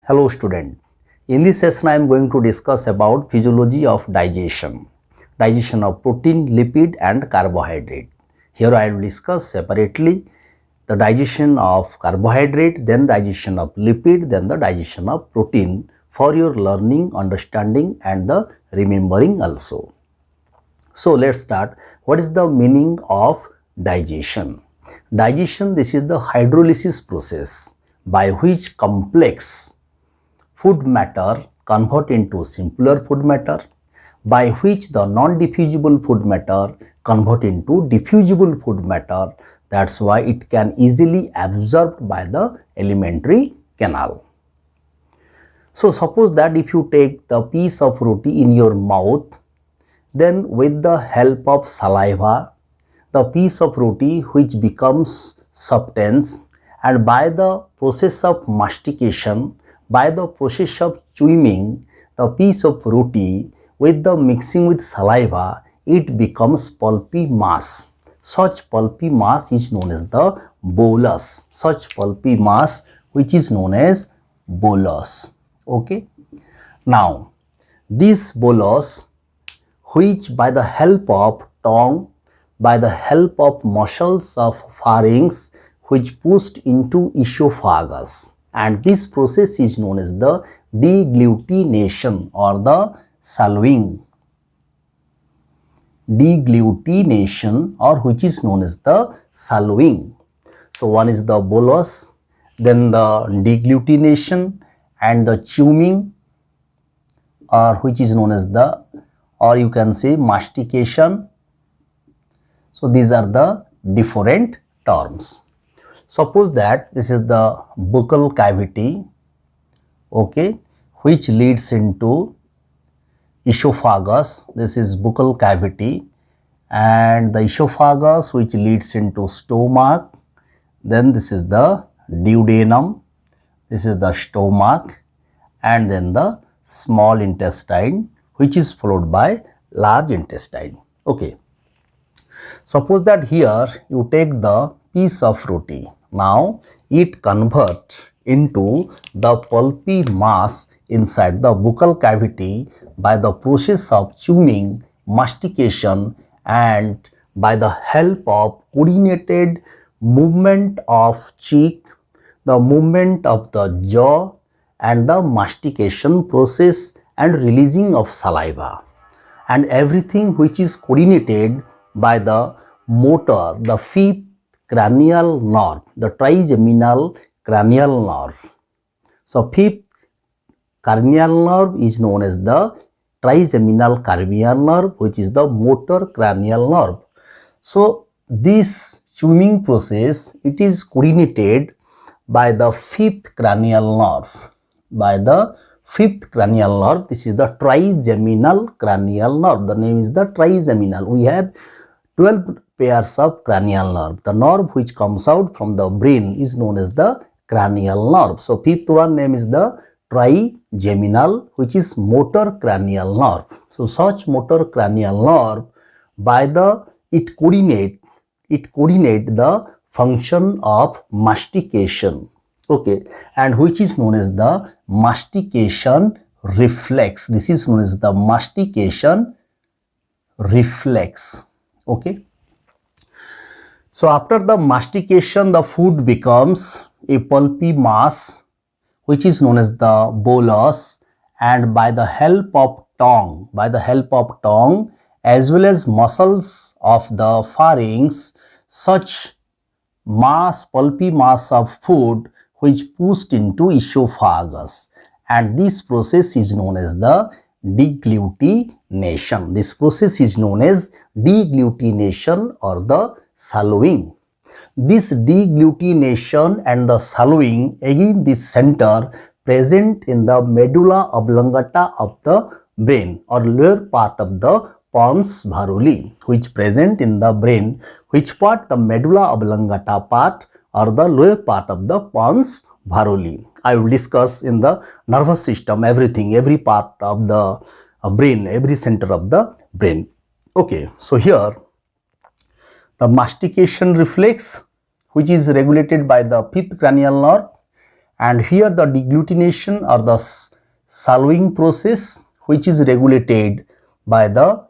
Hello student. In this session I am going to discuss about physiology of digestion of protein, lipid and carbohydrate. Here I will discuss separately the digestion of carbohydrate, then digestion of lipid, then the digestion of protein for your learning, understanding and the remembering also. So let's start. What is the meaning of digestion? Digestion, this is the hydrolysis process by which complex food matter convert into simpler food matter, by which the non-diffusible food matter convert into diffusible food matter. That's why it can easily absorbed by the alimentary canal. So suppose that if you take the piece of roti in your mouth, then with the help of saliva, the piece of roti which becomes substance, and by the process of mastication, by the process of chewing the piece of roti with the mixing with saliva, it becomes pulpy mass. Such pulpy mass is known as the bolus. Such pulpy mass which is known as bolus. Okay. Now, this bolus which by the help of tongue, by the help of muscles of pharynx which pushed into esophagus, and this process is known as the deglutination or the swallowing. Deglutination, or which is known as the swallowing. So one is the bolus, then the deglutination and the chewing, or which is known as the, or you can say mastication. So these are the different terms. Suppose that this is the buccal cavity, okay, which leads into esophagus. This is buccal cavity, and the esophagus which leads into stomach. Then this is the duodenum, this is the stomach, and then the small intestine which is followed by large intestine. Okay. Suppose that here you take the piece of roti. Now it converts into the pulpy mass inside the buccal cavity by the process of chewing, mastication, and by the help of coordinated movement of cheek, the movement of the jaw, and the mastication process and releasing of saliva, and everything which is coordinated by the motor, the fifth cranial nerve, the trigeminal cranial nerve. So fifth cranial nerve is known as the trigeminal cranial nerve, which is the motor cranial nerve. So this chewing process, it is coordinated by the fifth cranial nerve. By the fifth cranial nerve, this is the trigeminal cranial nerve. The name is the trigeminal. We have 12 pairs of cranial nerve. The nerve which comes out from the brain is known as the cranial nerve. So fifth one name is the trigeminal, which is motor cranial nerve. So such motor cranial nerve, by the it coordinate the function of mastication. Okay, and which is known as the mastication reflex. This is known as the mastication reflex. Okay. So after the mastication, the food becomes a pulpy mass which is known as the bolus, and by the help of tongue, as well as muscles of the pharynx, such mass, pulpy mass of food which pushed into esophagus, and this process is known as the deglutination. This process is known as deglutination or the swallowing. This deglutination and the swallowing, again this center present in the medulla oblongata of the brain or lower part of the pons varolii, which present in the brain. Which part? The medulla oblongata part or the lower part of the pons varolii. I will discuss in the nervous system everything, every part of the brain, every center of the brain. Okay, so here the mastication reflex, which is regulated by the fifth cranial nerve, and here the deglutination or the swallowing process, which is regulated by the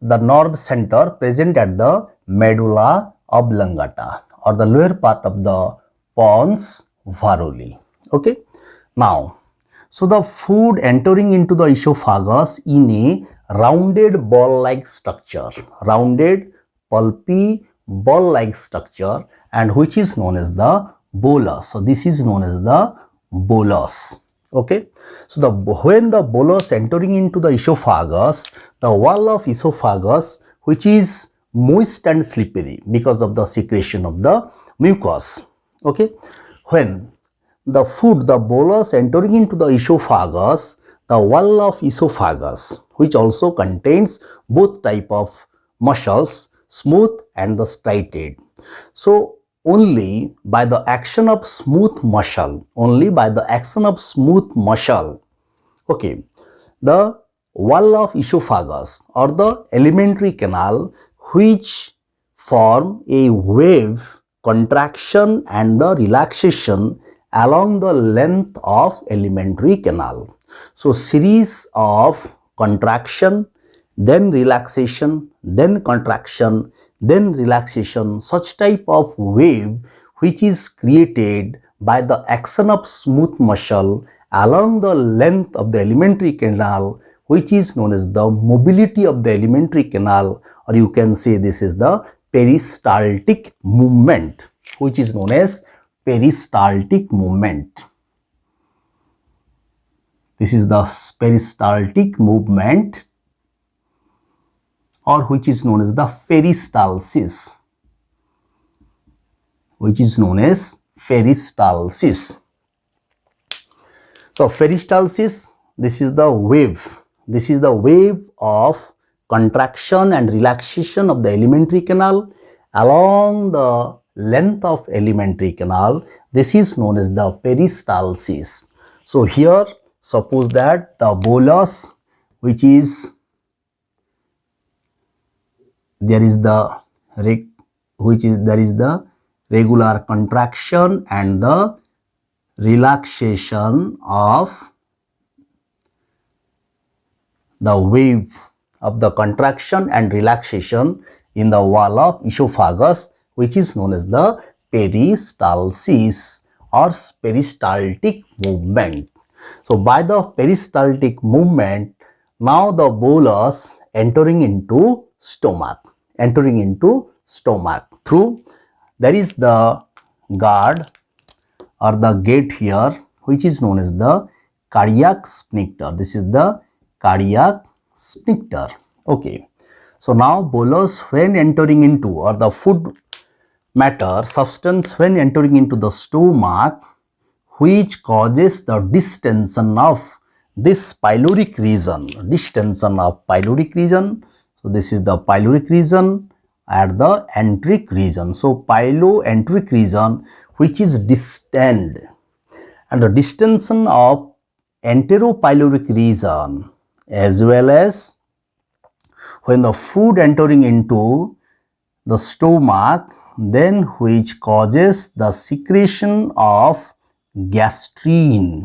nerve center present at the medulla oblongata or the lower part of the pons varolii. Okay. Now, so the food entering into the esophagus in a rounded ball-like structure, rounded pulpy ball-like structure, and which is known as the bolus. So this is known as the bolus. Okay. So when the bolus entering into the esophagus, the wall of esophagus, which is moist and slippery because of the secretion of the mucus. Okay. When the food, the bolus entering into the esophagus, the wall of esophagus, which also contains both type of muscles, smooth and the striated. So only by the action of smooth muscle, okay, the wall of esophagus or the alimentary canal, which form a wave contraction and the relaxation along the length of alimentary canal. So series of contraction, then relaxation, then contraction, then relaxation, such type of wave which is created by the action of smooth muscle along the length of the alimentary canal, which is known as the mobility of the alimentary canal, or you can say this is the peristaltic movement, which is known as peristaltic movement. This is the peristaltic movement, or which is known as the peristalsis, So peristalsis, this is the wave of contraction and relaxation of the alimentary canal along the length of alimentary canal. This is known as the peristalsis. So here, suppose that the bolus, which is there is the regular contraction and the relaxation of the wave of the contraction and relaxation in the wall of esophagus, which is known as the peristalsis or peristaltic movement. So by the peristaltic movement, now the bolus entering into stomach through, there is the guard or the gate here, which is known as the cardiac sphincter. This is the cardiac sphincter. Okay. So now bolus when entering into, or the food matter substance when entering into the stomach, which causes the distension of this pyloric region, So this is the pyloric region at the enteric region. So pyeloenteric region, which is distend, and the distension of enteropyloric region, as well as when the food entering into the stomach, then which causes the secretion of gastrin.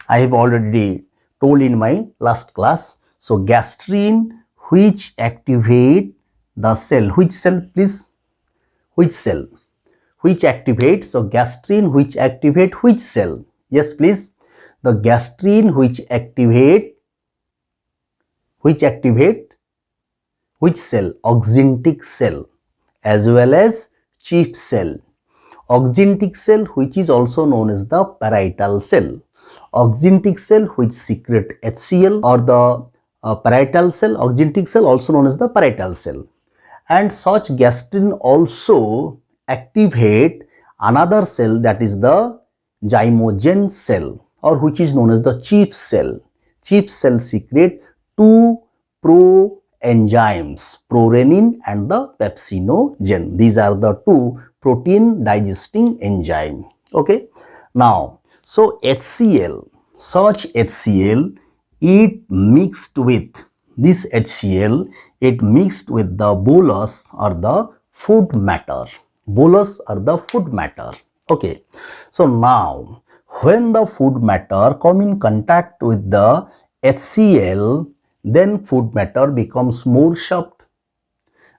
I have already told in my last class. So gastrin, which activate the cell, which cell please, which activate, so gastrin which activate which cell, yes please, the gastrin which activate which cell, oxyntic cell, as well as chief cell. Oxyntic cell, which is also known as the parietal cell. Oxyntic cell which secrete HCl, or the parietal cell, oxyntic cell also known as the parietal cell. And such gastrin also activate another cell, that is the zymogen cell, or which is known as the chief cell. Chief cell secrete two pro-enzymes, prorenin and the pepsinogen. These are the two protein digesting enzyme. Okay. Now, so HCl, such HCl, it mixed with this HCl, it mixed with the bolus or the food matter. Okay, so now when the food matter come in contact with the HCl, then food matter becomes more soft.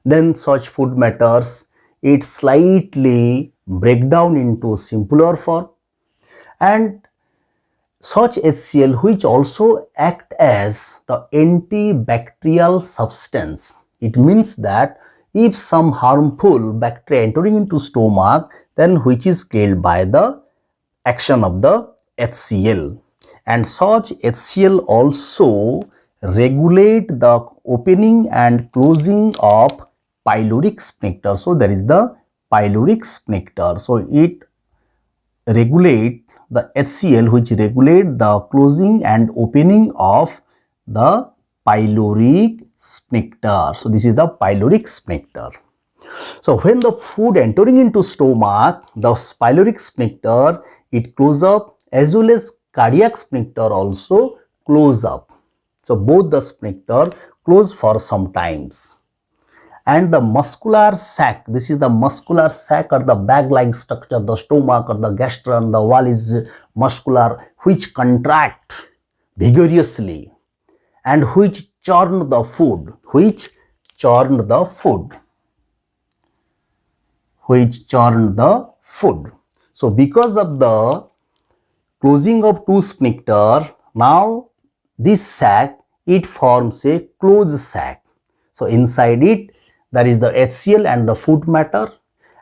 Then such food matters it slightly break down into simpler form, and such HCl which also act as the antibacterial substance. It means that if some harmful bacteria entering into stomach, then which is killed by the action of the HCl, and such HCl also regulate the opening and closing of pyloric sphincter. So there is the pyloric sphincter. So it regulate the HCl which regulate the closing and opening of the pyloric sphincter. So this is the pyloric sphincter. So when the food entering into stomach, the pyloric sphincter it close up, as well as cardiac sphincter also close up. So both the sphincter close for some times. And the muscular sac, this is the muscular sac or the bag-like structure, the stomach or the gastron, the wall is muscular, which contract vigorously and which churn the food, which churn the food. So because of the closing of two sphincter, now this sac it forms a closed sac. So inside it there is the HCl and the food matter,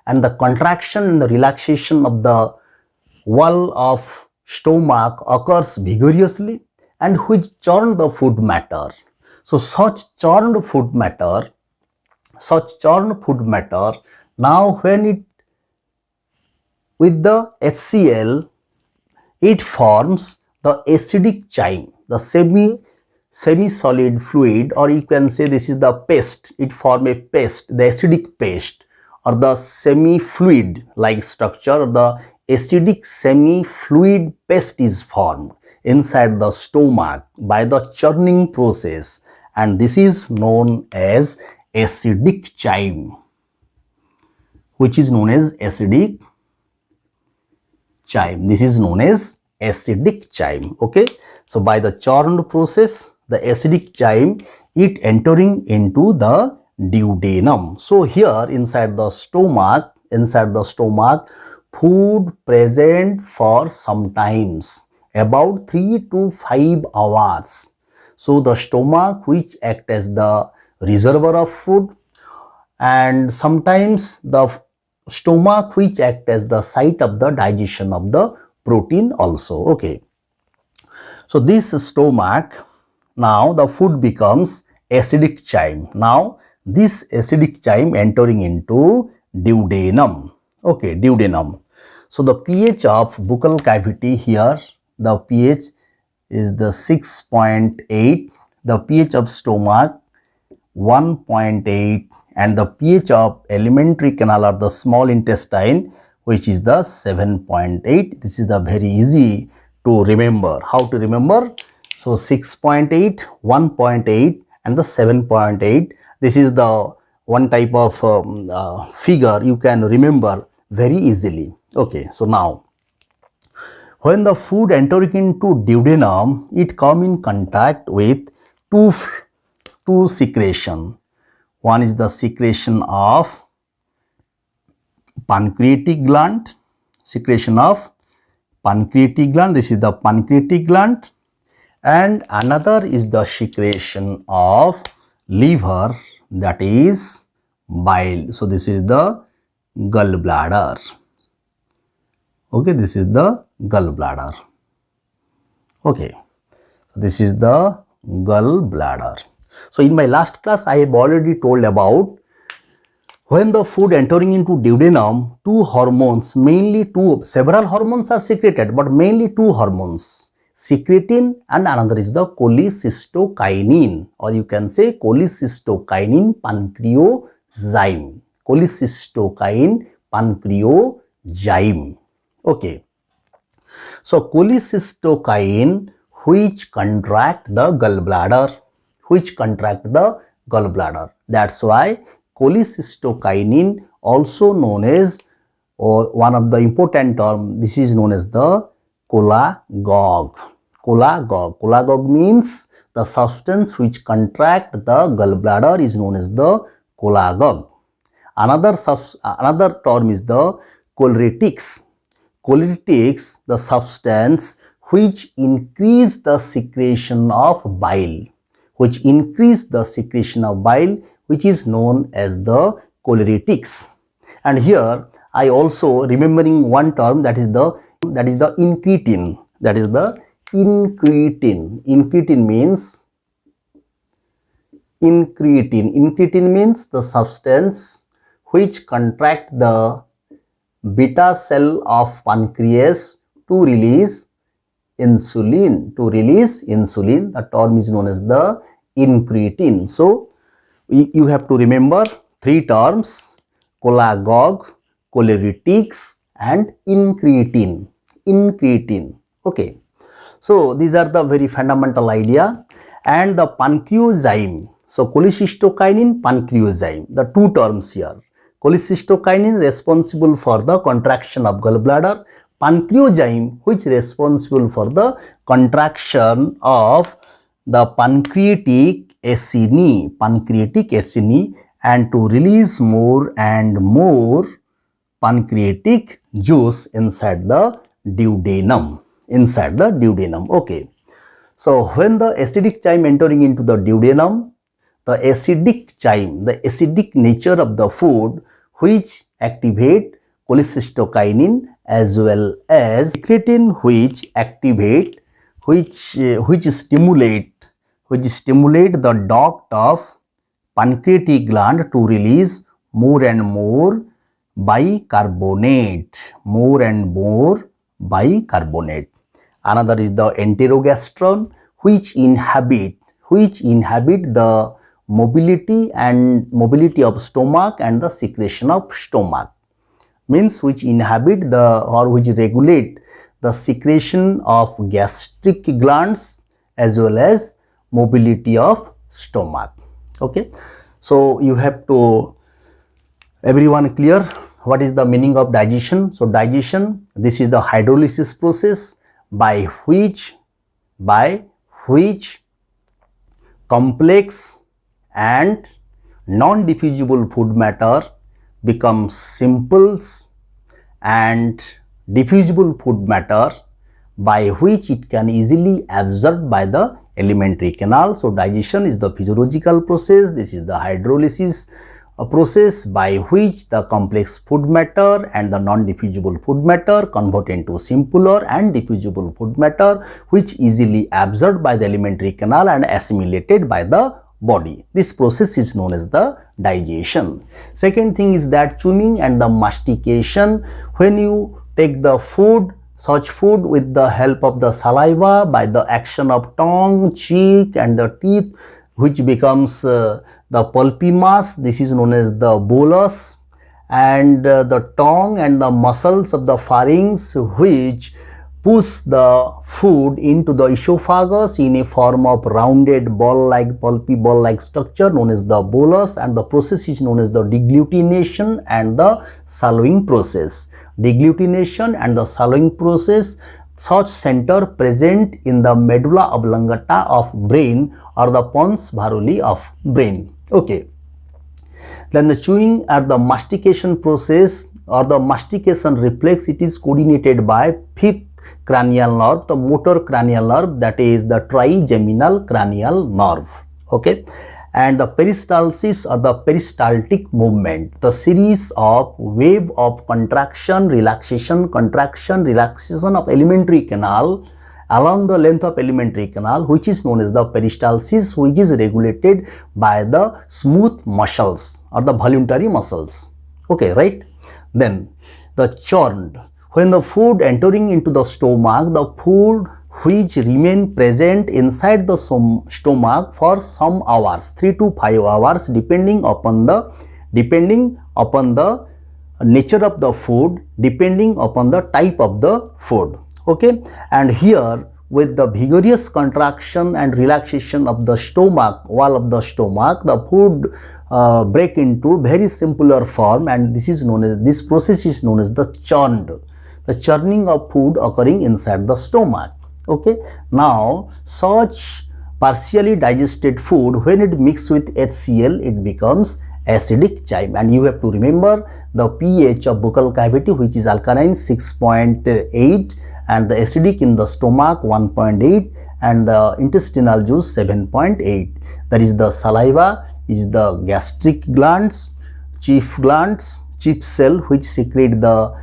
and the contraction and the relaxation of the wall of stomach occurs vigorously and which churn the food matter. So such churned food matter, now when it with the HCl, it forms the acidic chyme, the semi-solid fluid, or you can say this is the paste. It form a paste, the acidic paste, or the semi-fluid like structure. The acidic semi-fluid paste is formed inside the stomach by the churning process, and this is known as acidic chyme, which is known as acidic chyme. This is known as acidic chyme. Okay, so by the churned process, the acidic chyme it entering into the duodenum. So here inside the stomach, food present for sometimes about 3 to 5 hours. So the stomach which act as the reservoir of food, and sometimes the stomach which act as the site of the digestion of the protein also. Okay, so this stomach, now the food becomes acidic chyme. Now this acidic chyme entering into duodenum. Okay, duodenum. So the pH of buccal cavity here, the pH is the 6.8, the pH of stomach 1.8, and the pH of alimentary canal or the small intestine which is the 7.8. This is the very easy to remember. How to remember? So 6.8, 1.8 and the 7.8. This is the one type of figure you can remember very easily. Okay, so now when the food entering into duodenum, it come in contact with two secretion. One is the secretion of pancreatic gland, this is the pancreatic gland, and another is the secretion of liver, that is bile. So this is the gallbladder. Okay, this is the gallbladder. Okay, this is the gallbladder. So in my last class I have already told about when the food entering into duodenum, two hormones, several hormones are secreted, but mainly two hormones, secretin and another is the cholecystokinin, or you can say cholecystokinin pancreozyme. Okay, so cholecystokinin which contract the gallbladder, that's why cholecystokinin, also known as or one of the important term, this is known as the cholagogue. Cholagogue means the substance which contract the gallbladder is known as the cholagogue. Another term is the choleretics. Choleretics, the substance which increase the secretion of bile, which is known as the choleretics. And here I also remembering one term, that is the incretin. Incretin means the substance which contract the beta cell of pancreas to release insulin. The term is known as the incretin. So you have to remember three terms: cholagogue, choleretics, and incretin. Okay, so these are the very fundamental idea. And the pancreozyme, so cholecystokinin, pancreozyme, the two terms here. Cholecystokinin responsible for the contraction of gallbladder, pancreozyme which responsible for the contraction of the pancreatic acini, and to release more and more pancreatic juice inside the duodenum. Okay, so when the acidic chyme entering into the duodenum, the acidic nature of the food which activate cholecystokinin as well as secretin which stimulate the duct of pancreatic gland to release more and more bicarbonate. Another is the enterogastron which inhabit the mobility of stomach and the secretion of stomach, means which inhabit which regulate the secretion of gastric glands as well as mobility of stomach. Okay, so you have to, everyone clear what is the meaning of digestion? So digestion, this is the hydrolysis process by which complex and non-diffusible food matter becomes simple and diffusible food matter, by which it can easily absorbed by the alimentary canal. So digestion is the physiological process. This is the hydrolysis process by which the complex food matter and the non-diffusible food matter convert into simpler and diffusible food matter, which easily absorbed by the alimentary canal and assimilated by the body. This process is known as the digestion. Second thing is that chewing and the mastication. When you take the food, such food with the help of the saliva, by the action of tongue, cheek and the teeth, which becomes the pulpy mass, this is known as the bolus, and the tongue and the muscles of the pharynx which push the food into the esophagus in a form of rounded ball-like, pulpy ball-like structure known as the bolus, and the process is known as the deglutination and the swallowing process. Such center present in the medulla oblongata of brain or the pons varolii of brain. Okay. Then the chewing or the mastication process or the mastication reflex, it is coordinated by fifth cranial nerve, the motor cranial nerve, that is the trigeminal cranial nerve. Okay. And the peristalsis or the peristaltic movement, the series of wave of contraction, relaxation of alimentary canal along the length of alimentary canal, which is known as the peristalsis, which is regulated by the smooth muscles or the voluntary muscles. Okay, right? Then the churned. When the food entering into the stomach, the food which remain present inside the stomach for some hours, 3 to 5 hours, depending upon the nature of the food, depending upon the type of the food. Okay, and here with the vigorous contraction and relaxation of the stomach, wall of the stomach, the food break into very simpler form, and this process is known as the churning of food occurring inside the stomach. Okay, now such partially digested food, when it mixes with HCl, it becomes acidic chyme, and you have to remember the pH of buccal cavity, which is alkaline 6.8, and the acidic in the stomach 1.8, and the intestinal juice 7.8. That is, the saliva is the gastric glands, chief cell, which secrete the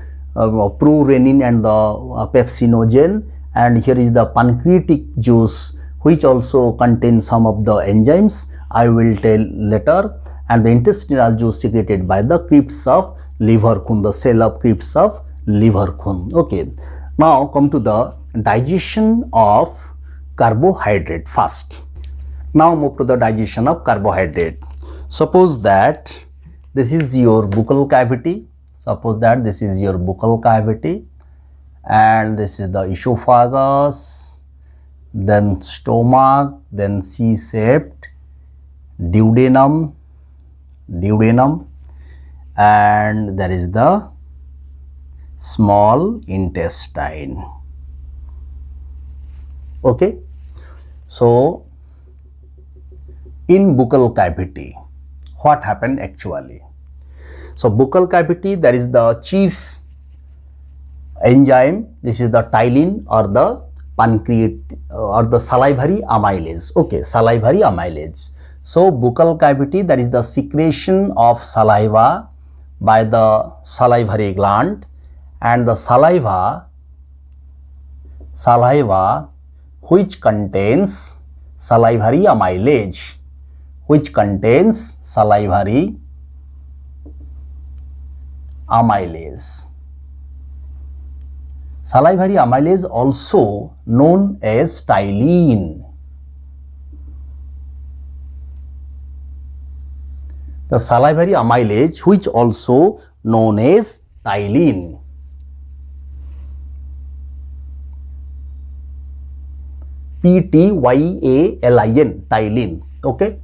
prorenin and the pepsinogen, and here is the pancreatic juice, which also contains some of the enzymes I will tell later, and the intestinal juice secreted by the crypts of Leverkuhn, the cell of crypts of Leverkuhn. Okay, now come to the digestion of carbohydrate first. Now move to the digestion of carbohydrate. Suppose that this is your buccal cavity. And this is the esophagus, then stomach, then C-shaped, duodenum, and there is the small intestine. Okay, so in buccal cavity, what happened actually? So buccal cavity, there is the chief enzyme. This is the ptyalin or the pancreatic or the salivary amylase. Okay, salivary amylase. So buccal cavity, there is the secretion of saliva by the salivary gland, and the saliva which contains salivary amylase, Salivary amylase, also known as ptyalin. The salivary amylase, which also known as ptyalin. P-T-Y-A-L-I-N, ptyalin. Okay.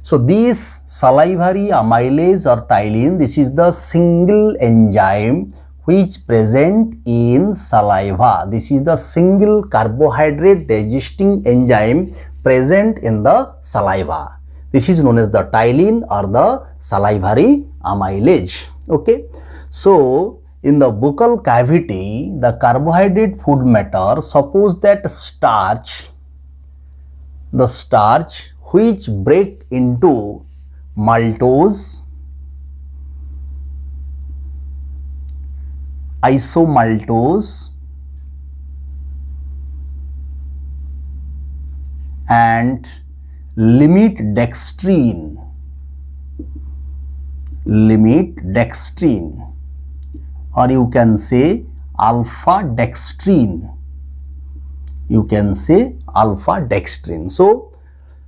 So this salivary amylase or ptyalin, this is the single enzyme which present in saliva. This is the single carbohydrate digesting enzyme present in the saliva. This is known as the ptyalin or the salivary amylase. Okay. So in the buccal cavity, the carbohydrate food matter, suppose that the starch which break into maltose, isomaltose, and limit dextrine, or you can say alpha dextrine. So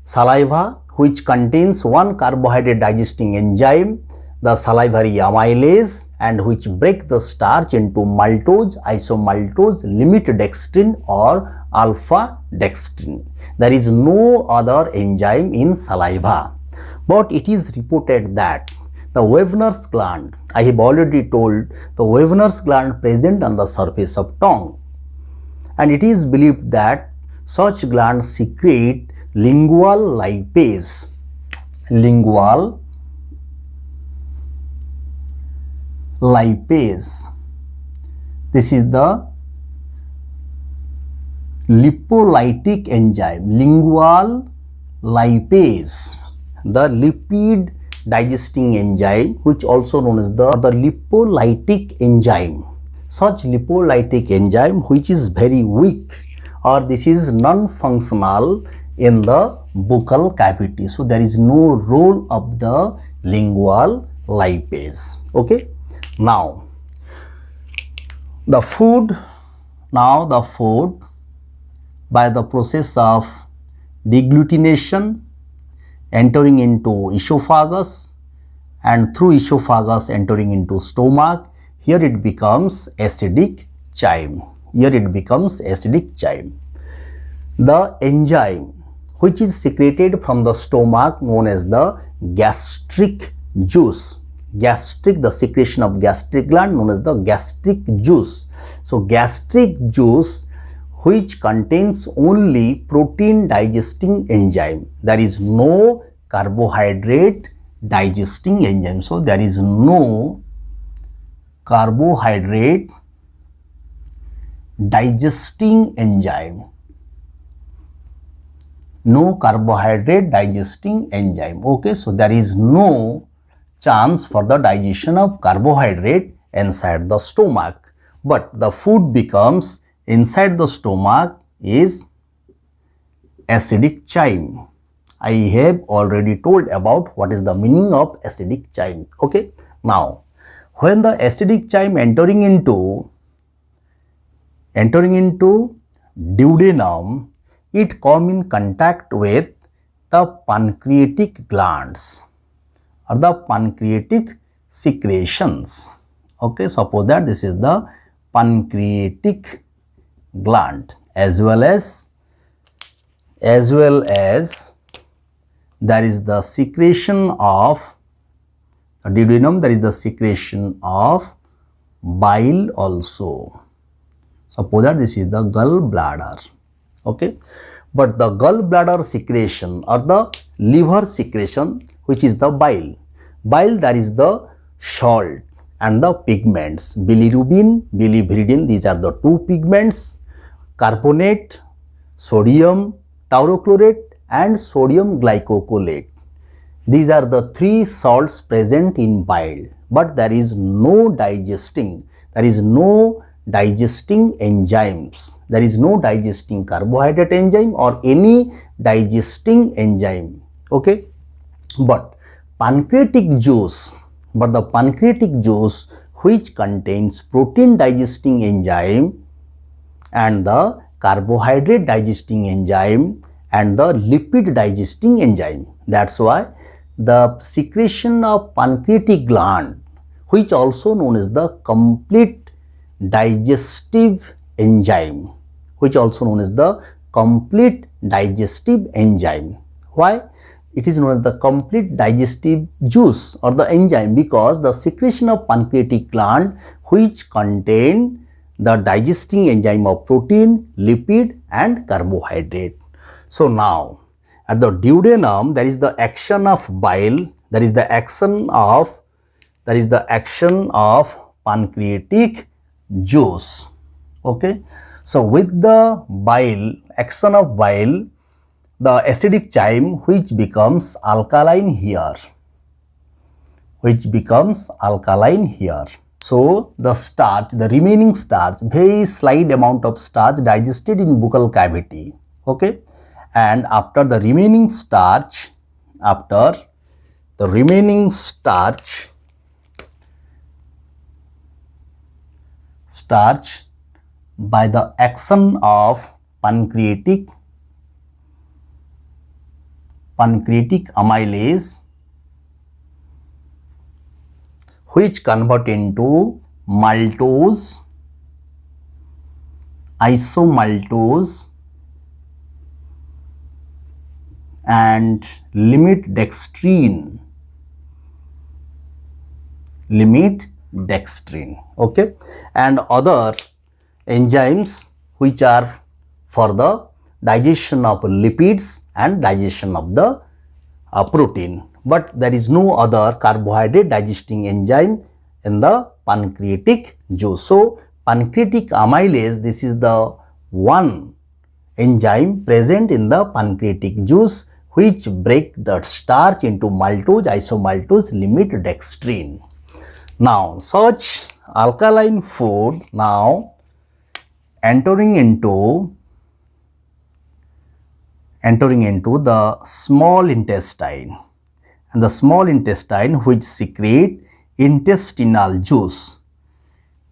saliva which contains one carbohydrate digesting enzyme, the salivary amylase, and which break the starch into maltose, isomaltose, limit dextrin or alpha dextrin. There is no other enzyme in saliva, but it is reported that the Wegener's gland, I have already told, the Wegener's gland present on the surface of tongue, and it is believed that such glands secrete lingual lipase. This is the lipolytic enzyme, lingual lipase, the lipid digesting enzyme, which also known as the lipolytic enzyme. Such lipolytic enzyme which is very weak, or this is non-functional in the buccal cavity. So there is no role of the lingual lipase. Okay. Now the food by the process of deglutination entering into esophagus, and through esophagus entering into stomach, here it becomes acidic chyme. the enzyme which is secreted from the stomach known as the gastric juice. Gastric, the secretion of gastric gland known as the gastric juice. So gastric juice which contains only protein digesting enzyme. There is no carbohydrate digesting enzyme. So there is no carbohydrate digesting enzyme. No carbohydrate digesting enzyme. Okay, so there is no chance for the digestion of carbohydrate inside the stomach, but the food becomes inside the stomach is acidic chyme. I have already told about what is the meaning of acidic chyme. Okay, now when the acidic chyme entering into duodenum, it come in contact with the pancreatic glands or the pancreatic secretions. Okay, suppose that this is the pancreatic gland, as well as there is the secretion of duodenum, there is the secretion of bile also. Suppose that this is the gallbladder. Okay, but the gallbladder secretion or the liver secretion, which is the bile, there is the salt and the pigments, bilirubin, biliverdin, these are the two pigments, carbonate, sodium taurochlorate and sodium glycocholate. These are the three salts present in bile, but there is no digesting enzymes. There is no digesting carbohydrate enzyme or any digesting enzyme. Okay, but pancreatic juice, which contains protein digesting enzyme and the carbohydrate digesting enzyme and the lipid digesting enzyme. That's why the secretion of pancreatic gland, which also known as the complete digestive enzyme, Why? It is known as the complete digestive juice or the enzyme, because the secretion of pancreatic gland which contain the digesting enzyme of protein, lipid and carbohydrate. So now at the duodenum there is the action of bile, there is the action of pancreatic juice. Okay, so with the action of bile, the acidic chyme which becomes alkaline here, So the starch, the remaining starch, very slight amount of starch digested in buccal cavity. Okay, and after the remaining starch, by the action of pancreatic amylase, which convert into maltose, isomaltose and limit dextrine. Okay, and other enzymes which are for the digestion of lipids and digestion of the protein, but there is no other carbohydrate digesting enzyme in the pancreatic juice. So pancreatic amylase, this is the one enzyme present in the pancreatic juice which break the starch into maltose, isomaltose, limit dextrine. Now such alkaline food now entering into the small intestine, and the small intestine which secrete intestinal juice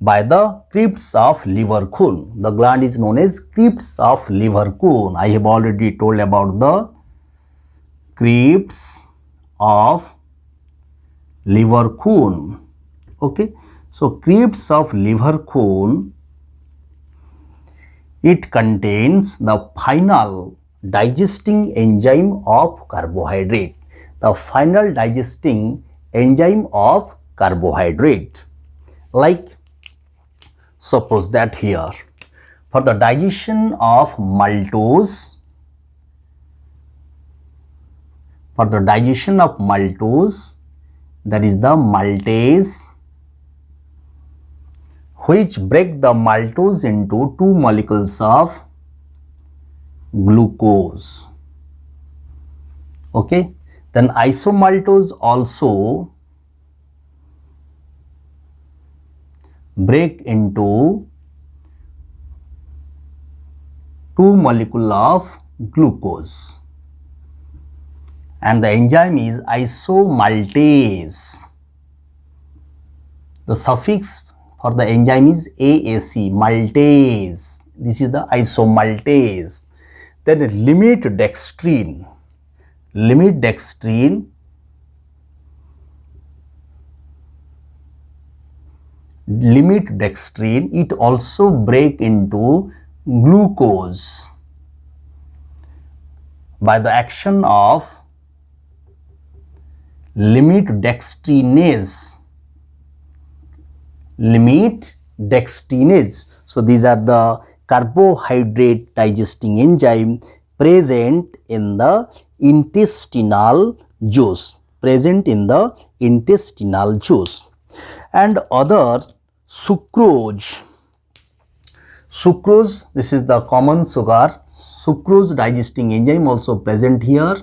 by the crypts of Leverkuhn. The gland is known as crypts of Leverkuhn. I have already told about the crypts of Leverkuhn. Okay, so crypts of Leverkuhn It contains the final digesting enzyme of carbohydrate. The final digesting enzyme of carbohydrate. Like suppose that here for the digestion of maltose, there is the maltase, which break the maltose into two molecules of glucose. Okay, then isomaltose also break into two molecule of glucose, and the enzyme is isomaltase. The suffix for the enzyme is AAC, maltase. This is the isomaltase. Then limit dextrine, it also break into glucose by the action of limit dextrinase. So these are the carbohydrate digesting enzyme present in the intestinal juice, and other sucrose. This is the common sugar. Sucrose digesting enzyme also present here.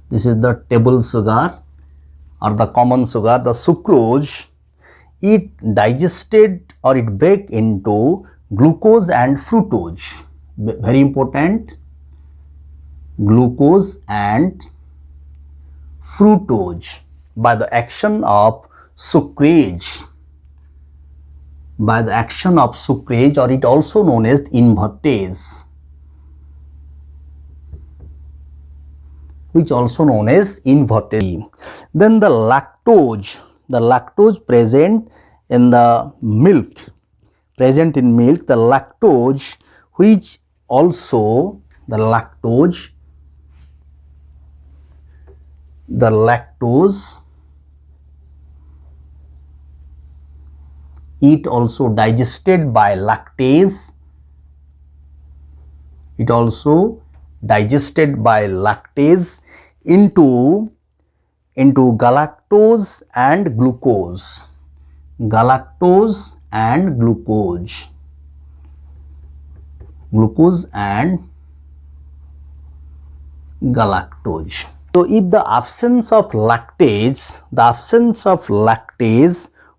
This is the table sugar or the common sugar. The sucrose, it digested or it break into glucose and fructose. Very important, glucose and fructose by the action of sucrase. Or it also known as invertase, Then the lactose present in the milk, the lactose, which also the lactose it also digested by lactase. Into galactose and glucose. So if the absence of lactase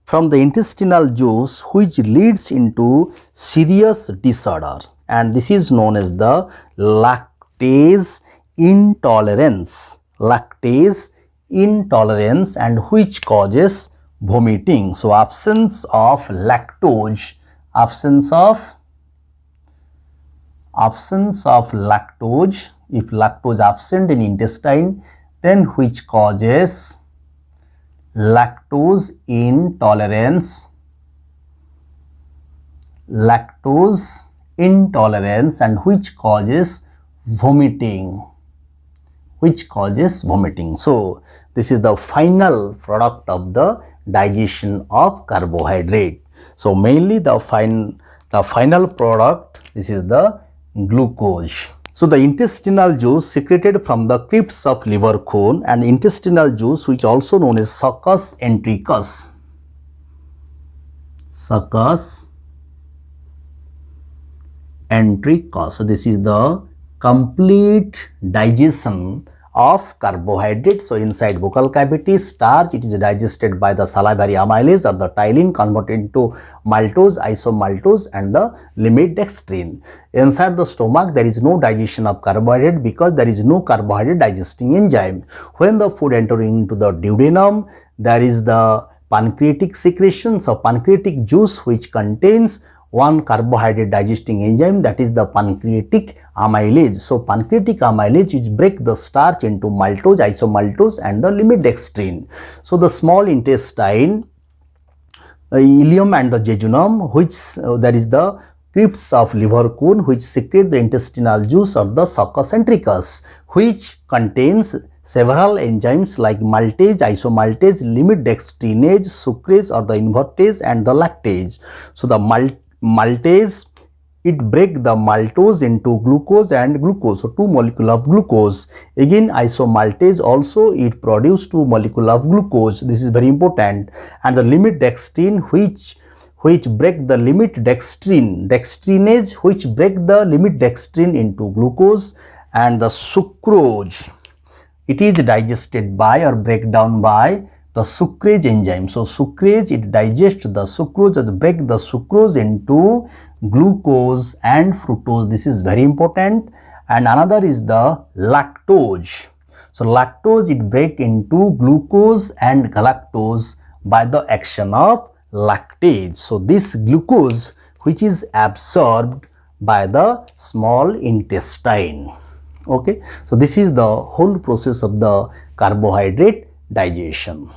from the intestinal juice, which leads into serious disorder, and this is known as the lactase intolerance, and which causes vomiting. So absence of lactose, if lactose absent in intestine, then which causes lactose intolerance, and which causes vomiting. So this is the final product of the digestion of carbohydrate. So mainly the final product, this is the glucose. So the intestinal juice secreted from the crypts of liver cone, and intestinal juice, which also known as succus entericus. So this is the complete digestion of carbohydrate. So inside buccal cavity, starch, it is digested by the salivary amylase or the ptyalin, converted into maltose, isomaltose, and the limit dextrin. Inside the stomach, there is no digestion of carbohydrate because there is no carbohydrate digesting enzyme. When the food entering into the duodenum, there is the pancreatic secretion. So pancreatic juice, which contains one carbohydrate digesting enzyme, that is the pancreatic amylase. So pancreatic amylase, which break the starch into maltose, isomaltose, and the limit dextrin. So the small intestine, ileum and the jejunum, which there is the crypts of liver cone which secrete the intestinal juice or the succus entericus, which contains several enzymes like maltase, isomaltase, limit dextrinase, sucrase or the invertase and the lactase. So the maltase, it break the maltose into glucose and glucose, so 2 molecules of glucose. Again isomaltase also it produce 2 molecules of glucose. This is very important. And the limit dextrin which break the limit dextrinase which break the limit dextrin into glucose. And the sucrose, it is digested by or break down by the sucrase enzyme. So sucrase, it digests the sucrose or break the sucrose into glucose and fructose. This is very important. And another is the lactose. So lactose, it break into glucose and galactose by the action of lactase. So this glucose which is absorbed by the small intestine. Okay, so this is the whole process of the carbohydrate digestion.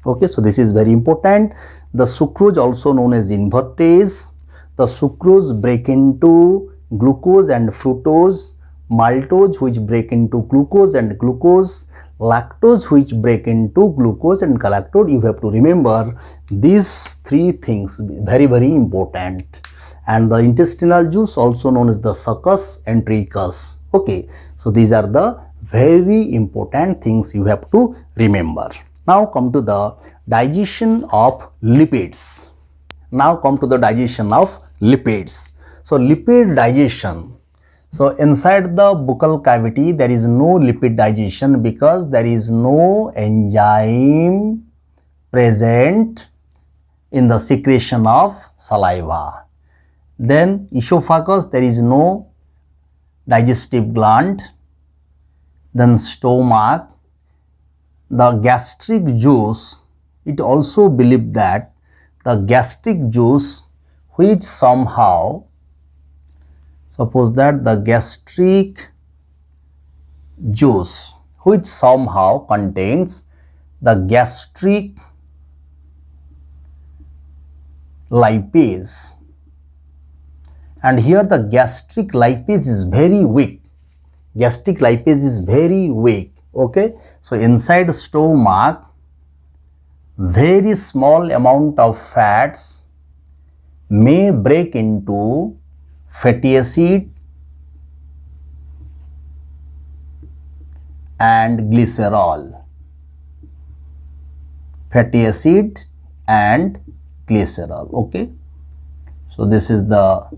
Okay, so this is very important. The sucrose, also known as invertase, the sucrose break into glucose and fructose, maltose which break into glucose and glucose, lactose which break into glucose and galactose. You have to remember these three things, very important. And the intestinal juice, also known as the succus entericus. Okay, so these are the very important things you have to remember. Now come to the digestion of lipids. So lipid digestion. So inside the buccal cavity there is no lipid digestion because there is no enzyme present in the secretion of saliva. Then esophagus, there is no digestive gland. Then stomach, the gastric juice, it also believed that the gastric juice which somehow, suppose that the gastric juice which somehow contains the gastric lipase, and here the gastric lipase is very weak. Okay, so inside stomach very small amount of fats may break into fatty acid and glycerol. Okay, so this is the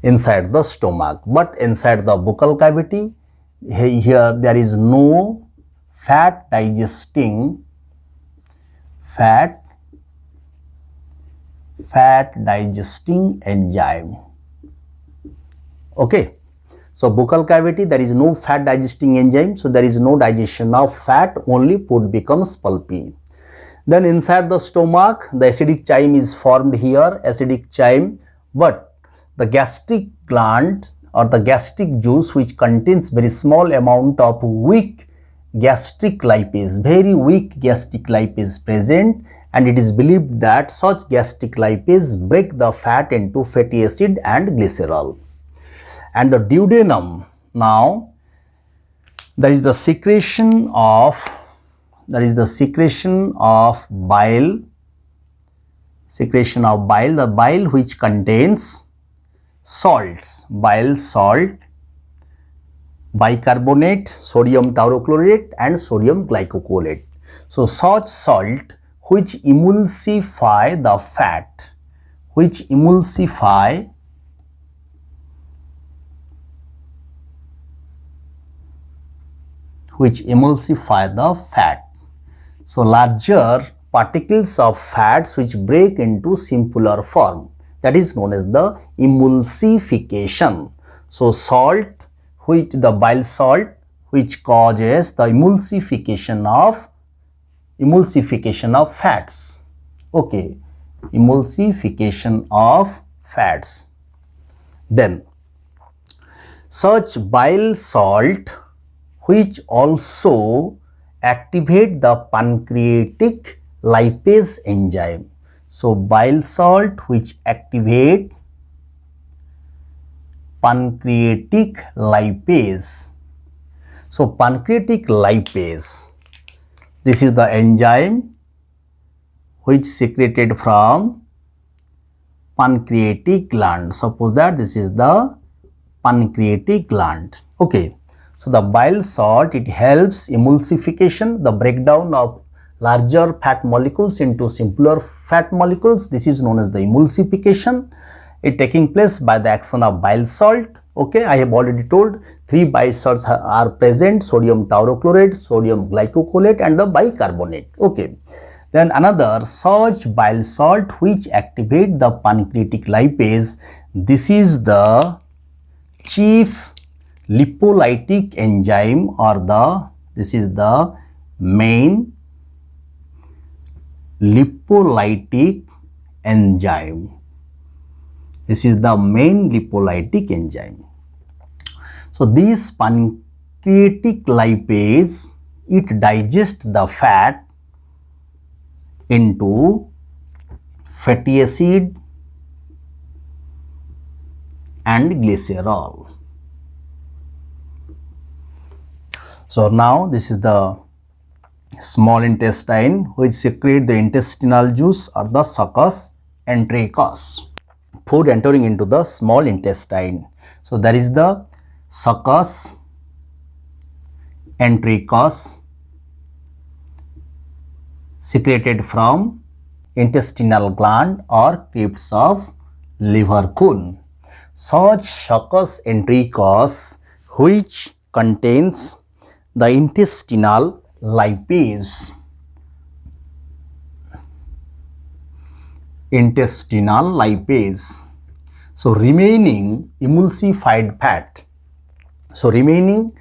inside the stomach. But inside the buccal cavity, here there is no fat digesting enzyme. Okay, so buccal cavity, there is no fat digesting enzyme, so there is no digestion of fat, only food becomes pulpy. Then inside the stomach, the acidic chyme is formed here, but the gastric gland or the gastric juice which contains very small amount of weak gastric lipase, present, and it is believed that such gastric lipase break the fat into fatty acid and glycerol. And the duodenum, now there is the secretion of bile, the bile which contains salts, bile salt, bicarbonate, sodium taurochlorate and sodium glycocholate. So such salt which emulsify the fat, So larger particles of fats which break into simpler form, that is known as the emulsification. So salt, which the bile salt which causes the emulsification of fats. Okay, emulsification of fats. Then such bile salt which also activate the pancreatic lipase enzyme. So bile salt which activate pancreatic lipase. So pancreatic lipase, this is the enzyme which secreted from pancreatic gland. Suppose that this is the pancreatic gland. Okay. So the bile salt, it helps emulsification, the breakdown of larger fat molecules into simpler fat molecules. This is known as the emulsification. It taking place by the action of bile salt. Okay, I have already told 3 bile salts are present: sodium taurochlorate, sodium glycocholate and the bicarbonate. Okay. Then another such bile salt which activate the pancreatic lipase, this is the chief lipolytic enzyme, or this is the main lipolytic enzyme. This is the main lipolytic enzyme. So this pancreatic lipase, it digests the fat into fatty acid and glycerol. So now this is the small intestine which secrete the intestinal juice or the succus entericus. Food entering into the small intestine. So there is the succus entericus secreted from intestinal gland or crypts of liver cone. Such succus entericus which contains the intestinal lipase. Intestinal lipase. So remaining emulsified fat. So remaining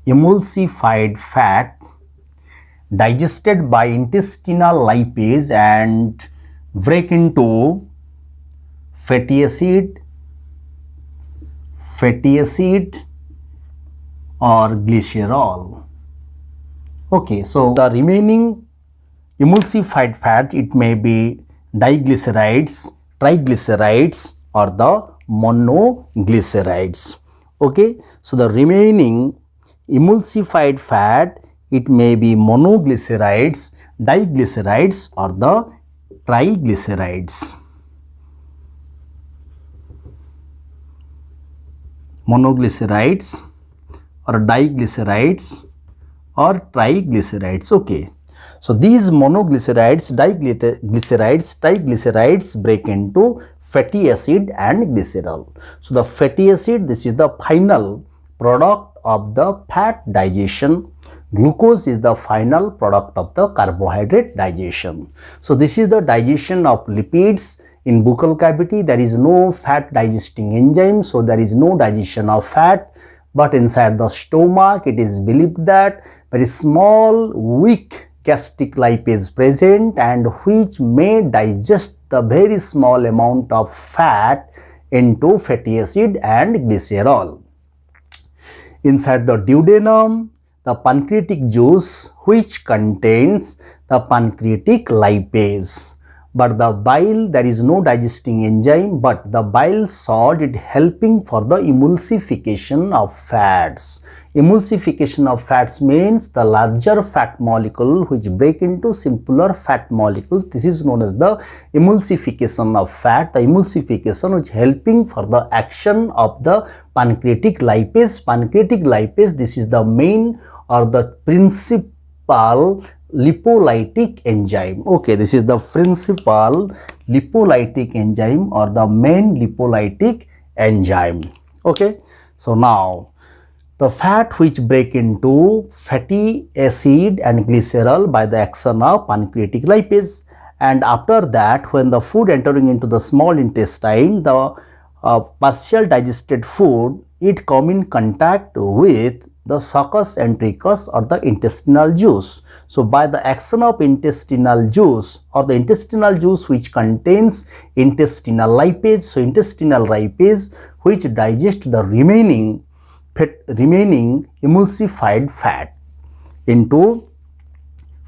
emulsified fat, digested by intestinal lipase and break into fatty acid or glycerol. Okay, so the remaining emulsified fat, it may be diglycerides, triglycerides or the monoglycerides. Okay, so the remaining emulsified fat, it may be monoglycerides, diglycerides or the triglycerides. Monoglycerides or diglycerides or triglycerides. Okay. So these monoglycerides, diglycerides, triglycerides break into fatty acid and glycerol. So the fatty acid, this is the final product of the fat digestion. Glucose is the final product of the carbohydrate digestion. So this is the digestion of lipids. In buccal cavity, there is no fat digesting enzyme, so there is no digestion of fat. But inside the stomach, it is believed that very small, weak gastric lipase present and which may digest the very small amount of fat into fatty acid and glycerol. Inside the duodenum, the pancreatic juice which contains the pancreatic lipase. But the bile, there is no digesting enzyme, but the bile salt, it helping for the emulsification of fats. Emulsification of fats means the larger fat molecule which break into simpler fat molecules. This is known as the emulsification of fat. The emulsification which helping for the action of the pancreatic lipase. Pancreatic lipase, this is the main or the principal lipolytic enzyme. Okay, this is the principal lipolytic enzyme or the main lipolytic enzyme. Okay, so now the fat which break into fatty acid and glycerol by the action of pancreatic lipase, and after that when the food entering into the small intestine, the partial digested food, it come in contact with the succus entericus or the intestinal juice. So by the action of intestinal juice or the intestinal juice which contains intestinal lipase, so intestinal lipase which digest the remaining emulsified fat into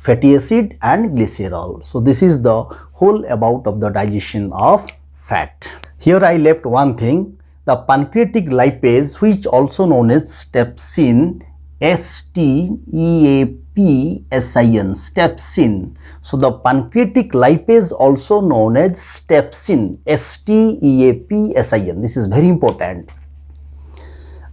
fatty acid and glycerol. So this is the whole about of the digestion of fat. Here I left one thing, the pancreatic lipase, which also known as stepsin, S-T-E-A-P-S-I-N, stepsin. So the pancreatic lipase also known as stepsin, S-T-E-A-P-S-I-N. This is very important.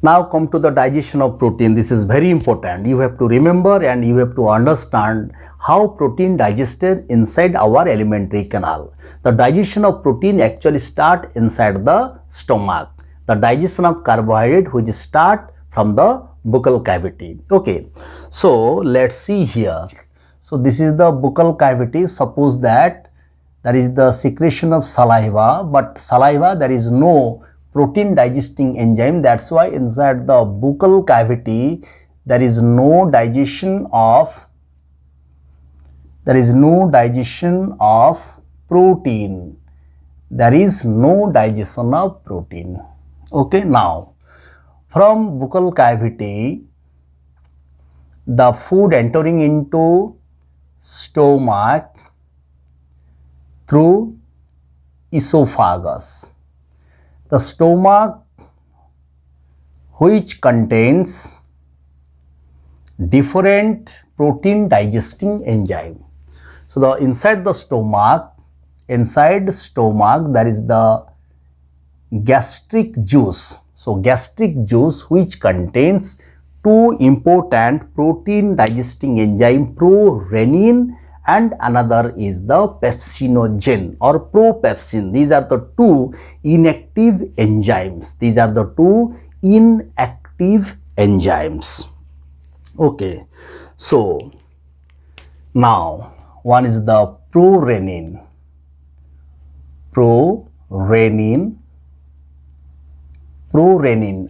Now come to the digestion of protein. This is very important. You have to remember and you have to understand how protein digested inside our alimentary canal. The digestion of protein actually start inside the stomach. The digestion of carbohydrate which start from the buccal cavity. Okay, so let's see here. So this is the buccal cavity. Suppose that there is the secretion of saliva, but saliva there is no protein digesting enzyme. That's why inside the buccal cavity there is no digestion of protein. There is no digestion of protein. Okay, now from buccal cavity the food entering into stomach through esophagus. The stomach which contains different protein digesting enzyme. So the inside the stomach there is the gastric juice. So gastric juice which contains two important protein digesting enzyme, prorenin and another is the pepsinogen or propepsin. These are the two inactive enzymes. Okay, so now one is the prorenin,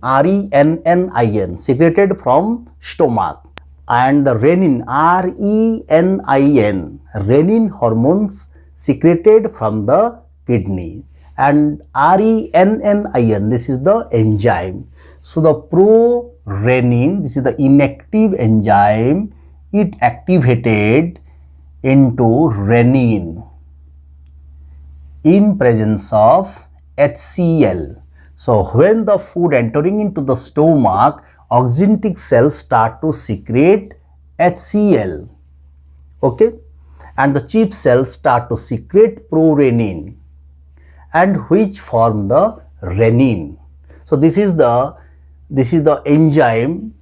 R-E-N-N-I-N, secreted from stomach, and the renin, R-E-N-I-N, renin hormones secreted from the kidney, and R-E-N-N-I-N, this is the enzyme. So the prorenin, this is the inactive enzyme, it activated into renin in presence of HCl. So when the food entering into the stomach, oxyntic cells start to secrete HCl, okay, and the chief cells start to secrete prorenin, and which form the renin. So this is the enzyme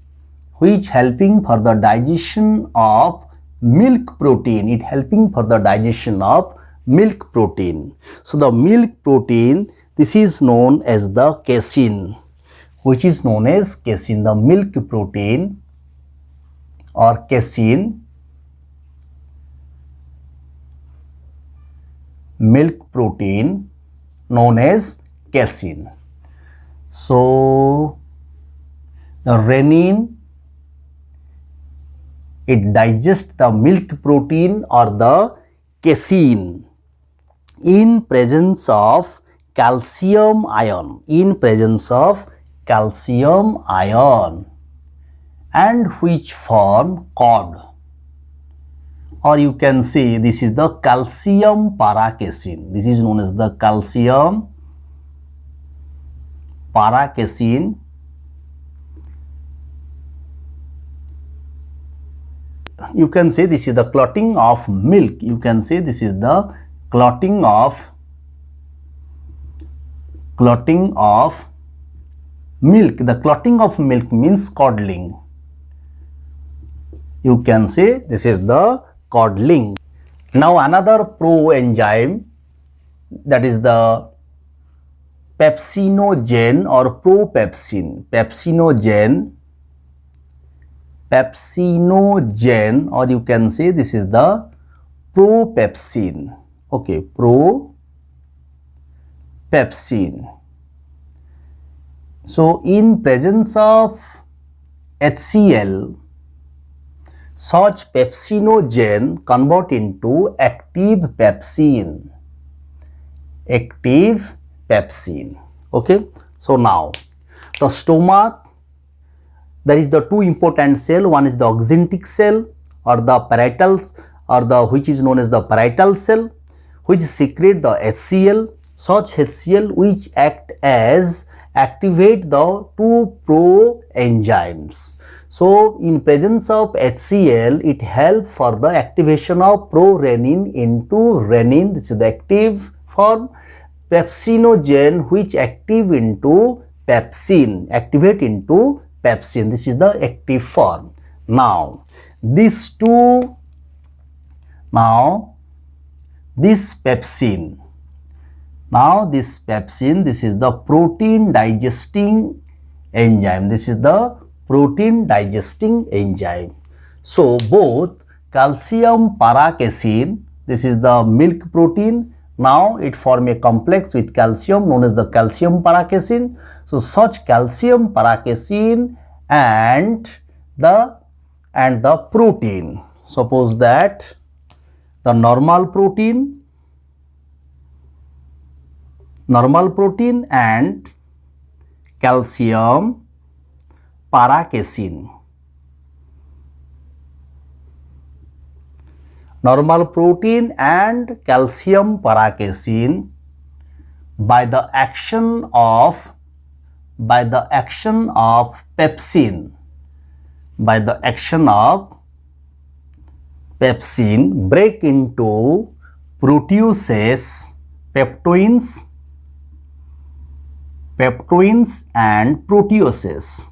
which helping for the digestion of milk protein. It helping for the digestion of milk protein. So the milk protein, this is known as the casein, which is known as casein. The milk protein or casein, milk protein known as casein. So the renin, it digests the milk protein or the casein in presence of calcium ion, and which form cod, or you can say this is the calcium paracasein. This is known as the calcium paracasein. You can say this is the clotting of milk. You can say this is the clotting of milk. The clotting of milk means codling. You can say this is the codling. Now another proenzyme, that is the pepsinogen or propepsin. Pepsinogen, or you can say this is the propepsin. Okay, propepsin. So in presence of HCl, such pepsinogen convert into active pepsin. Okay, so now the stomach, there is the two important cell. One is the oxyntic cell or the parietal or the which is known as the parietal cell, which secrete the HCl. Such HCl which act as activate the two pro-enzymes. So in presence of HCl, it helps for the activation of pro-renin into renin. This is the active form. Pepsinogen which active into pepsin, activate into pepsin. This is the active form. Now these two, this pepsin, this is the protein digesting enzyme. This is the protein digesting enzyme. So both calcium paracasein, this is the milk protein. Now it form a complex with calcium known as the calcium paracasein. So such calcium paracasein and the protein, suppose that the normal protein and calcium paracasein. Normal protein and calcium paracasein by the action of pepsin, break into proteases, peptones and proteases.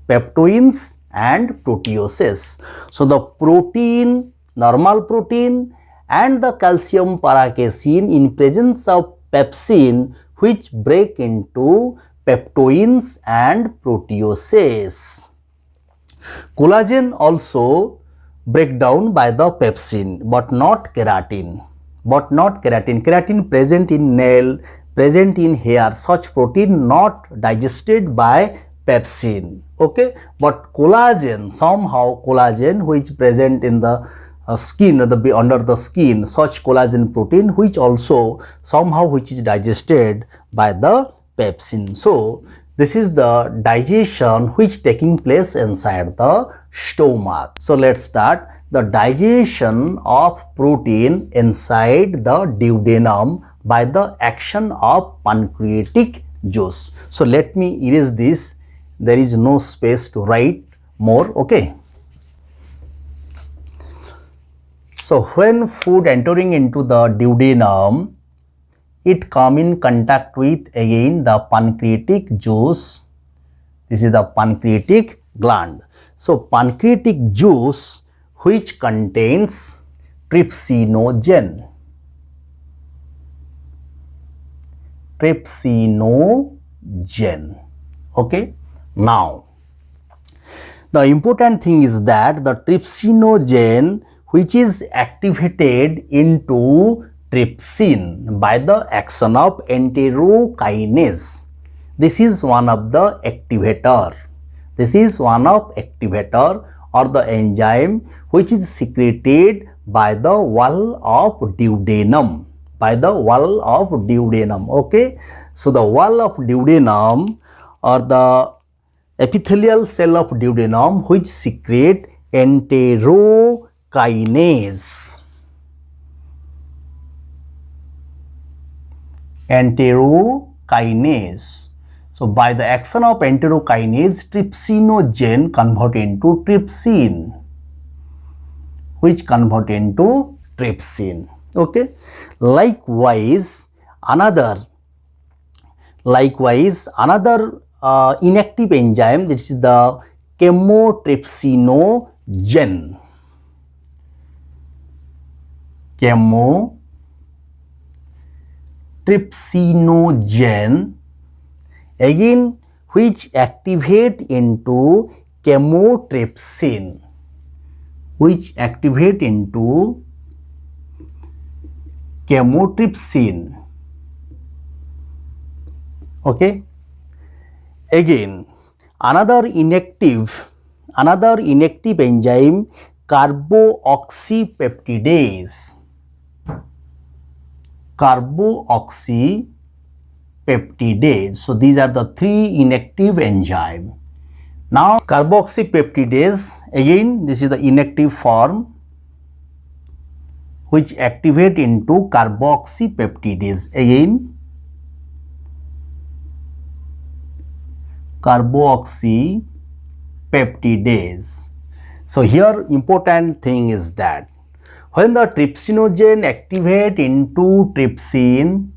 Peptones and proteases. So the protein, normal protein and the calcium paracasein in presence of pepsin which break into peptones and proteases. Collagen also break down by the pepsin but not keratin. Keratin present in nail, present in hair, such protein not digested by pepsin. Okay, but collagen, somehow collagen which present in the skin, under the skin, such collagen protein which also somehow which is digested by the pepsin. So this is the digestion which taking place inside the stomach. So let's start the digestion of protein inside the duodenum by the action of pancreatic juice. So let me erase this. There is no space to write more. Okay. So when food entering into the duodenum, it come in contact with again the pancreatic juice. This is the pancreatic gland. So pancreatic juice which contains trypsinogen. Okay. Now the important thing is that the trypsinogen which is activated into trypsin by the action of enterokinase. This is one of the activator. Or the enzyme which is secreted by the wall of duodenum. Okay. So the wall of duodenum or the epithelial cell of duodenum which secrete enterokinase. So by the action of enterokinase, trypsinogen convert into trypsin, which convert into trypsin. Okay. Likewise, another inactive enzyme, this is the chemotrypsinogen. Again which activate into chymotrypsin, Okay. Again another inactive enzyme, carboxypeptidase. So these are the three inactive enzymes. Now carboxypeptidase, again this is the inactive form which activate into carboxypeptidase. Again carboxypeptidase. So here important thing is that when the trypsinogen activate into trypsin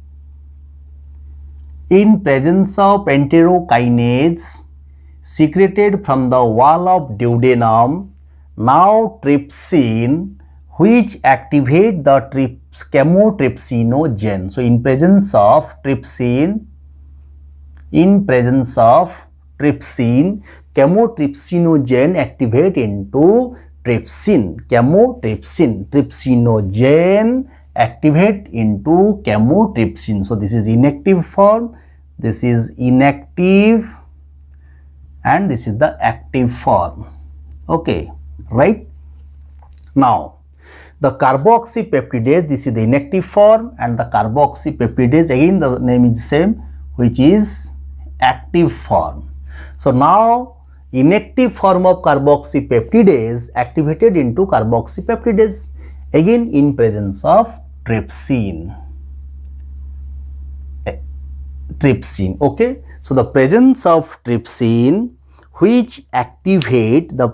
in presence of enterokinase secreted from the wall of duodenum, now trypsin which activate the chemotrypsinogen. So in presence of trypsin, chemotrypsinogen activate into trypsin, trypsinogen activate into chemotrypsin. So this is inactive form, this is inactive, and this is the active form. Okay, right? Now the carboxypeptidase, this is the inactive form, and the carboxypeptidase, again the name is same, which is active form. So now inactive form of carboxypeptidase activated into carboxypeptidase, again in presence of trypsin. Okay, so the presence of trypsin which activate the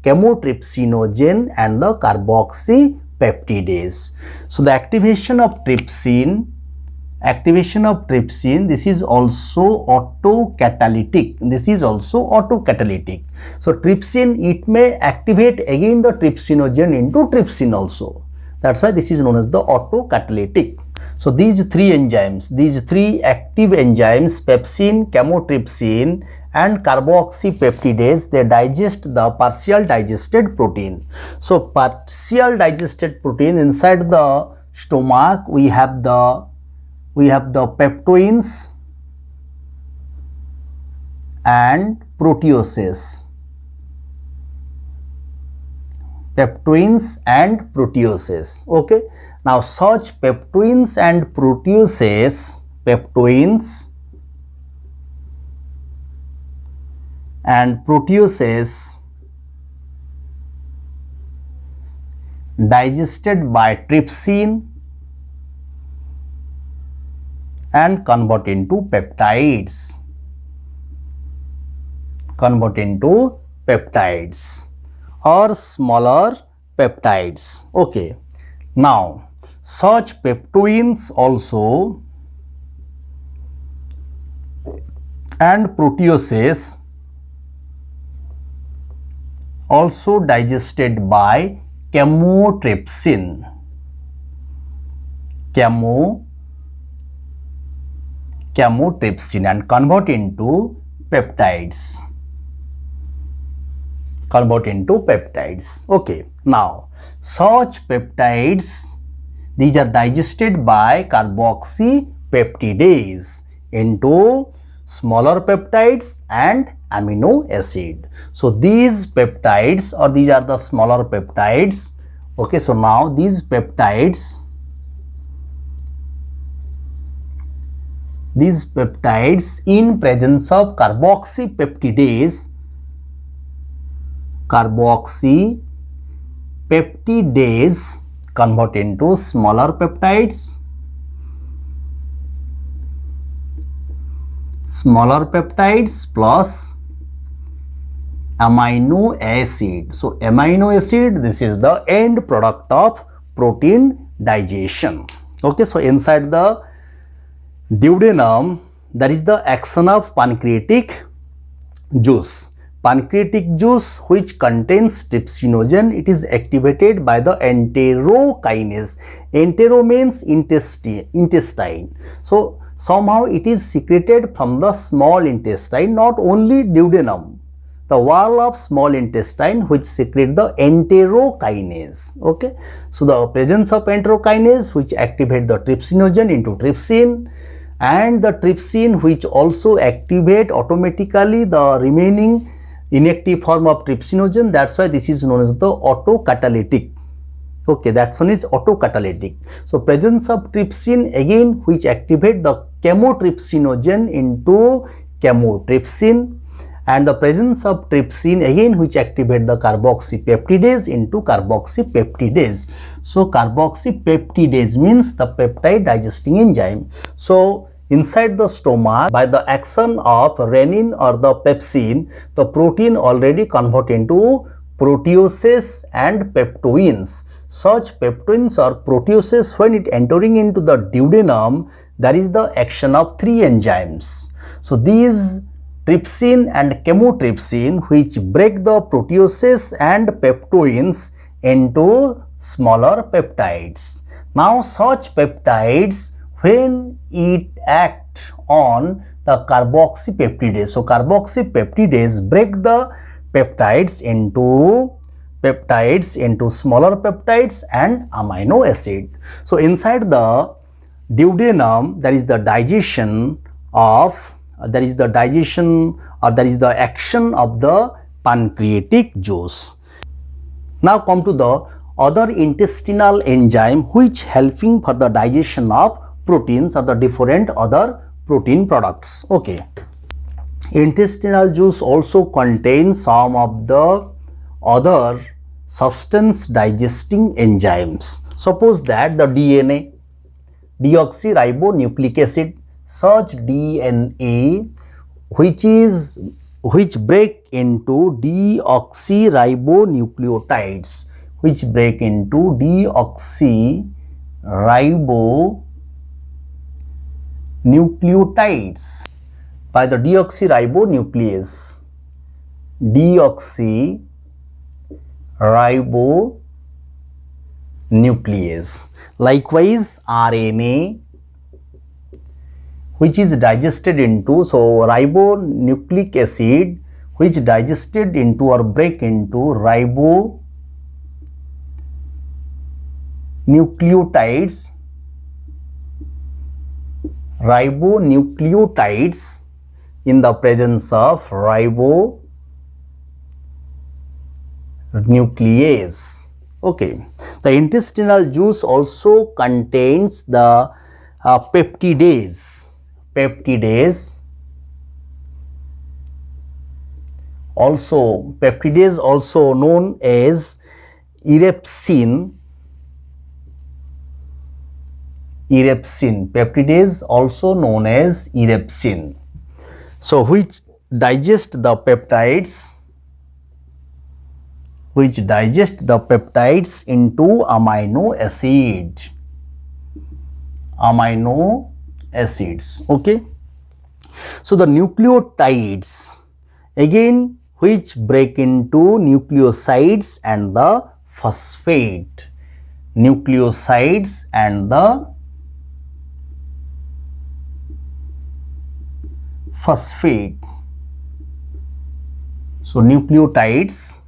chemotrypsinogen and the carboxypeptidase. So the activation of trypsin, this is also autocatalytic. So trypsin, it may activate again the trypsinogen into trypsin also. That's why this is known as the autocatalytic. So these three enzymes, these three active enzymes, pepsin, chymotrypsin and carboxypeptidase, they digest the partial digested protein. So partial digested protein, inside the stomach we have the peptoins and proteoses. Okay, now such peptoins and proteoses, digested by trypsin and convert into peptides, or smaller peptides. Okay, now such peptoins also and proteoses also digested by chymotrypsin, and convert into peptides. Okay, now such peptides, these are digested by carboxypeptidase into smaller peptides and amino acid. So these peptides, or these are the smaller peptides. Okay, so now these peptides in presence of carboxypeptidase convert into smaller peptides, plus amino acid. So amino acid, this is the end product of protein digestion. Okay, so inside the duodenum, there is the action of pancreatic juice. Which contains trypsinogen, it is activated by the enterokinase. Entero means intestine. So somehow it is secreted from the small intestine, not only duodenum, the wall of small intestine which secrete the enterokinase. Okay, so the presence of enterokinase which activate the trypsinogen into trypsin, and the trypsin which also activate automatically the remaining inactive form of trypsinogen. That's why this is known as the autocatalytic. Okay, that one is autocatalytic. So presence of trypsin again which activate the chymotrypsinogen into chymotrypsin, and the presence of trypsin again which activate the carboxypeptidase into carboxypeptidase. So carboxypeptidase means the peptide digesting enzyme. So inside the stomach, by the action of renin or the pepsin, the protein already convert into proteoses and peptoins. Such peptoins or proteoses, when it entering into the duodenum, there is the action of three enzymes. So these trypsin and chymotrypsin which break the proteoses and peptoins into smaller peptides. Now such peptides, when it act on the carboxypeptidase, so carboxypeptidase break the peptides into smaller peptides and amino acid. So inside the duodenum, there is the digestion or there is the action of the pancreatic juice. Now come to the other intestinal enzyme which helping for the digestion of proteins or the different other protein products. Okay. Intestinal juice also contains some of the other substance digesting enzymes. Suppose that the DNA, deoxyribonucleic acid, such DNA which break into deoxyribonucleotides, by the deoxyribonuclease. Likewise, RNA which is digested into, so ribonucleic acid which digested into or break into ribonucleotides in the presence of ribonuclease. Okay. The intestinal juice also contains the peptidase. Peptidase also known as erepsin. Peptidase also known as erepsin. So which digest the peptides into amino acids. Okay. So the nucleotides again which break into nucleosides and the phosphate. So nucleotides,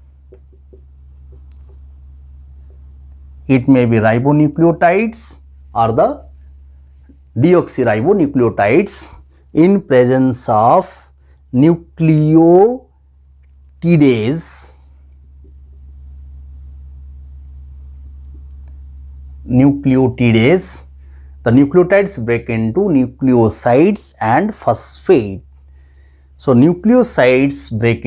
it may be ribonucleotides or the deoxyribonucleotides in presence of nucleotidase. The nucleotides break into nucleosides and phosphate. So nucleosides break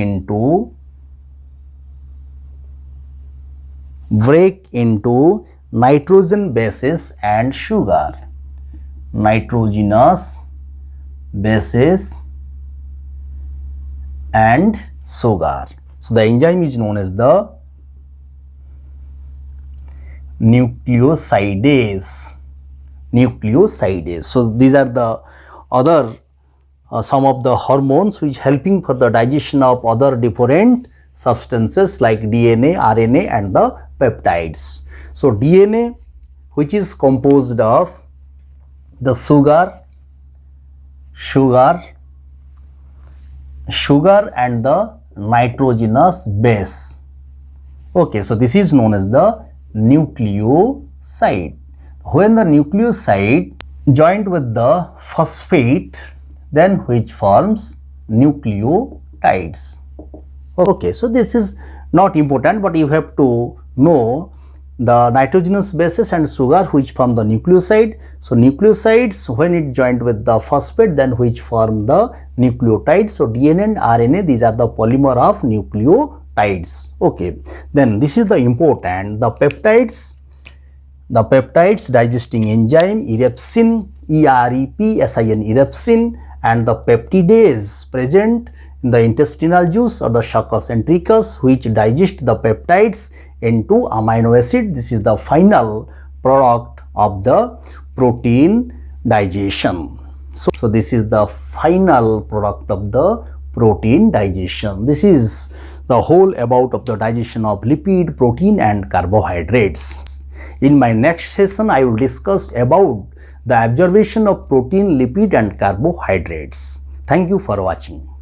into nitrogen bases and sugar. Nitrogenous bases and sugar. So the enzyme is known as the nucleosidase. So these are the other some of the hormones which helping for the digestion of other different substances like DNA, RNA and the peptides. So DNA, which is composed of the sugar and the nitrogenous base. Okay, so this is known as the nucleoside. When the nucleoside joined with the phosphate, then which forms nucleotides. Okay, so this is not important, but you have to know the nitrogenous bases and sugar which form the nucleoside. So nucleosides, when it joined with the phosphate, then which form the nucleotide. So DNA and RNA, these are the polymer of nucleotides. Okay, then this is the important, the peptides digesting enzyme erepsin, EREPSIN, erepsin, and the peptidase present in the intestinal juice or the Succus entericus, which digest the peptides into amino acid. This is the final product of the protein digestion. So this is the final product of the protein digestion. This is the whole about of the digestion of lipid, protein and carbohydrates. In my next session, I will discuss about the absorption of protein, lipid and carbohydrates. Thank you for watching.